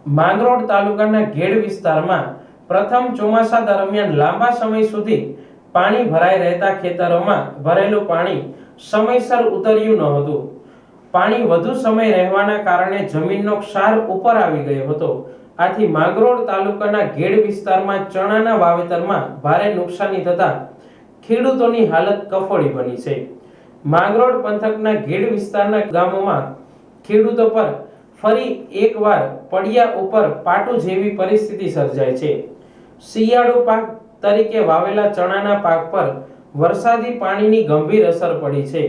માંગરોળ તાલુકાના ઘેડ વિસ્તારમાં પ્રથમ ચોમાસા દરમિયાન લાંબા સમય સુધી પાણી ભરાઈ રહેતા ખેતરોમાં ભરેલું પાણી સમયસર ઉતર્યું ન હતું. પાણી વધુ સમય રહેવાના કારણે જમીનનો ક્ષાર ઉપર આવી ગયો હતો. આથી માંગરોળ તાલુકાના ઘેડ વિસ્તારમાં ચણાના વાવેતરમાં ભારે નુકસાની થતા ખેડૂતોની હાલત કફોડી બની છે. માંગરોળ પંથકના ઘેડ વિસ્તારના ગામોમાં ખેડૂતો પર ફરી એકવાર પડ્યા ઉપર પાટું જેવી પરિસ્થિતિ સર્જાય છે. શિયાળુ પાક તરીકે વાવેલા ચણાના પાક પર વરસાદી પાણીની ગંભીર અસર પડી છે.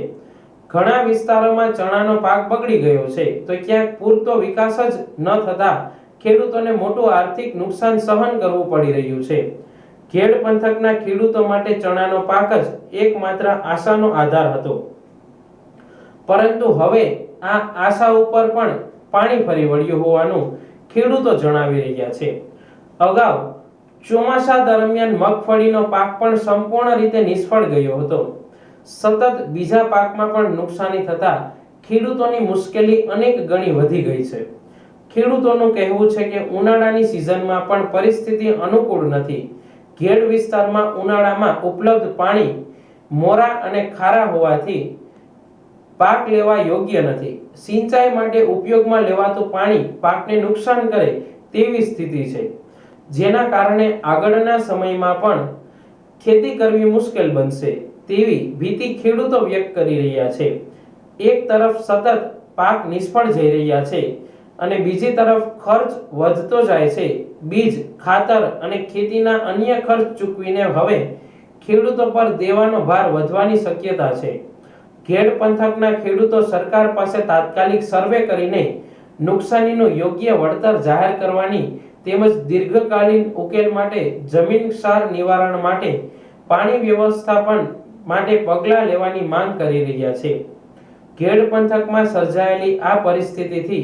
ઘણા વિસ્તારોમાં ચણાનો પાક બગડી ગયો છે તો ક્યાંક પૂરતો વિકાસ જ ન થતા ખેડૂતોને મોટું આર્થિક નુકસાન સહન કરવું પડી રહ્યું છે. ઘેડ પંથકના ખેડૂતો માટે ચણાનો પાક જ એકમાત્ર આશાનો આધાર હતો, પરંતુ હવે આ આશા ઉપર પણ પાણી ફરી વળ્યું હોવાનું ખેડૂતો જણાવી રહ્યા છે. અગાઉ ચોમાસા દરમિયાન મગફળીનો પાક પણ સંપૂર્ણ રીતે નિષ્ફળ ગયો હતો. સતત બીજા પાકમાં પણ નુકસાની થતા ખેડૂતોની મુશ્કેલી અનેક ગણી વધી ગઈ છે. ખેડૂતોનું કહેવું છે કે ઉનાળાની સિઝનમાં પણ પરિસ્થિતિ અનુકૂળ નથી. ઘેડ વિસ્તારમાં ઉનાળામાં ઉપલબ્ધ પાણી મોરા અને ખારા હોવાથી પાક લેવા યોગ્ય નથી. સિંચાઈ માટે ઉપયોગમાં લેવાતું પાણી પાકને નુકસાન કરે તેવી સ્થિતિ છે, જેના કારણે આગળના સમયમાં પણ ખેતી કરવી મુશ્કેલ બનશે તેવી ભીતિ ખેડૂતો વ્યક્ત કરી રહ્યા છે. એક તરફ સતત પાક નિષ્ફળ જઈ રહ્યા છે અને બીજી તરફ ખર્ચ વધતો જાય છે. બીજ, ખાતર અને ખેતીના અન્ય ખર્ચ ચૂકવીને હવે ખેડૂતો પર દેવાનો ભાર વધવાની શક્યતા છે. ઘેડ પંથકના ખેડૂતો સરકાર પાસે તાત્કાલિક સર્વે કરીને નુકસાનીનું યોગ્ય વળતર જાહેર કરવાની તેમજ દીર્ઘકાલીન ઉકેલ માટે જમીન ક્ષાર નિવારણ માટે પાણી વ્યવસ્થાપન માટે પગલાં લેવાની માંગ કરી રહ્યા છે. ઘેડ પંથકમાં સર્જાયેલી આ પરિસ્થિતિથી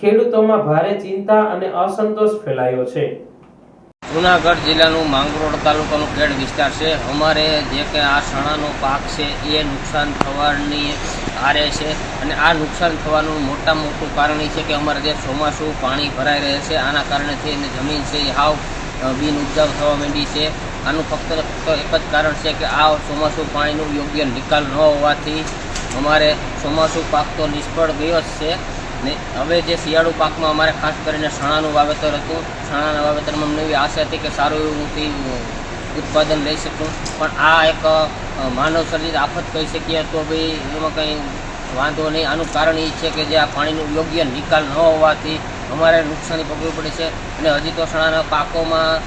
ખેડૂતોમાં ભારે ચિંતા અને અસંતોષ ફેલાયો છે. જૂનાગઢ જિલ્લાનું માંગરોળ તાલુકાનું ઘેડ વિસ્તાર છે. અમારે જે કે આ ચણાનો પાક છે એ નુકસાન થવાની આરે છે અને આ નુકસાન થવાનું મોટું કારણ એ છે કે અમારે જે ચોમાસું પાણી ભરાઈ રહે છે આના કારણેથી એની જમીન છે એ હાવ બિન ઉપજાઉ થવા માંડી છે. આનું ફક્ત એક જ કારણ છે કે આ ચોમાસું પાણીનું યોગ્ય નિકાલ ન હોવાથી અમારે ચોમાસું પાક તો નિષ્ફળ ગયો જ છે ને હવે જે શિયાળુ પાકમાં અમારે ખાસ કરીને ચણાનું વાવેતર હતું. ચણાના વાવેતરમાં અમને એવી આશા હતી કે સારું એવું ઉત્પાદન લઈ શકું, પણ આ એક માનવ સર્જિત આફત કહી શકીએ તો ભાઈ એમાં કંઈ વાંધો નહીં. આનું કારણ એ છે કે જે આ પાણીનું યોગ્ય નિકાલ ન હોવાથી અમારે નુકસાની ભોગવવી પડે છે અને હજી તો ચણાના પાકોમાં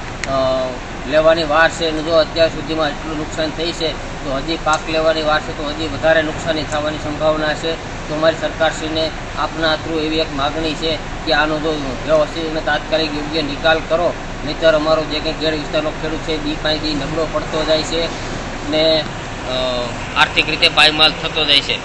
લેવાની વાર છે અને જો અત્યાર સુધીમાં એટલું નુકસાન થઈ છે તો હજી પાક લેવાની વાર છે તો હજી વધારે નુકસાની થવાની સંભાવના છે. તો અમારી સરકારશ્રીને આપના થ્રુ એવી એક માગણી છે કે આનો જો વ્યવસ્થિત અને તાત્કાલિક યોગ્ય નિકાલ કરો, નહીંતર અમારો જે કંઈ ઘેડ વિસ્તારનો ખેડૂત છે દી પાંચ દી નબળો પડતો જાય છે ને આર્થિક રીતે પાયમાલ થતો જાય છે.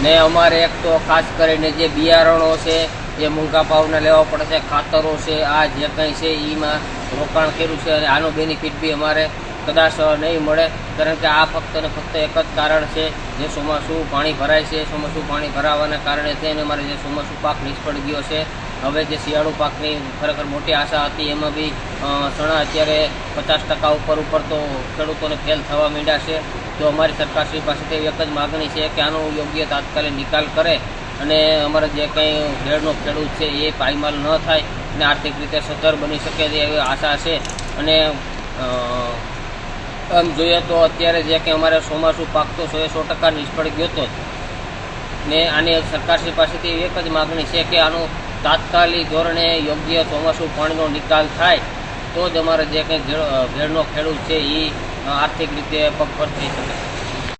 ને અમારે એક તો ખાસ કરીને જે બિયારણો છે એ મોંઘા ભાવના લેવા પડે છે, ખાતરો છે, આ જે કંઈ છે એમાં રોકાણ કર્યું છે અને આનો બેનિફિટ બી અમારે કદાચ નહીં મળે, કારણ કે આ ફક્ત ને ફક્ત એક જ કારણ છે જે ચોમાસું પાણી ભરાય છે. ચોમાસું પાણી ભરાવાના કારણે થઈને અમારે જે ચોમાસું પાક નિષ્ફળ ગયો છે. હવે જે શિયાળુ પાકની ખરેખર મોટી આશા હતી એમાં બી ચણા અત્યારે 50% ઉપર તો ખેડૂતોને ફેલ થવા માંડ્યા છે. તો અમારી સરકારશ્રી પાસેથી એક જ માગણી છે કે આનો યોગ્ય તાત્કાલિક નિકાલ કરે અને અમારે જે કંઈ ઘેડનો ખેડૂત છે એ પાયમાલ ન થાય અને આર્થિક રીતે સદ્ધર બની શકે એવી આશા છે. અને આમ જોઈએ તો અત્યારે જે કે અમારે ચોમાસું પાક તો 100% નિષ્ફળ ગયો હતો ને આની સરકારશ્રી પાસેથી એક જ માગણી છે કે આનું તાત્કાલિક ધોરણે યોગ્ય ચોમાસું પાણીનો નિકાલ થાય તો જ અમારે જે કંઈ ઘેડનો ખેડૂત છે એ આર્થિક રીતે પગભર થઈ શકે.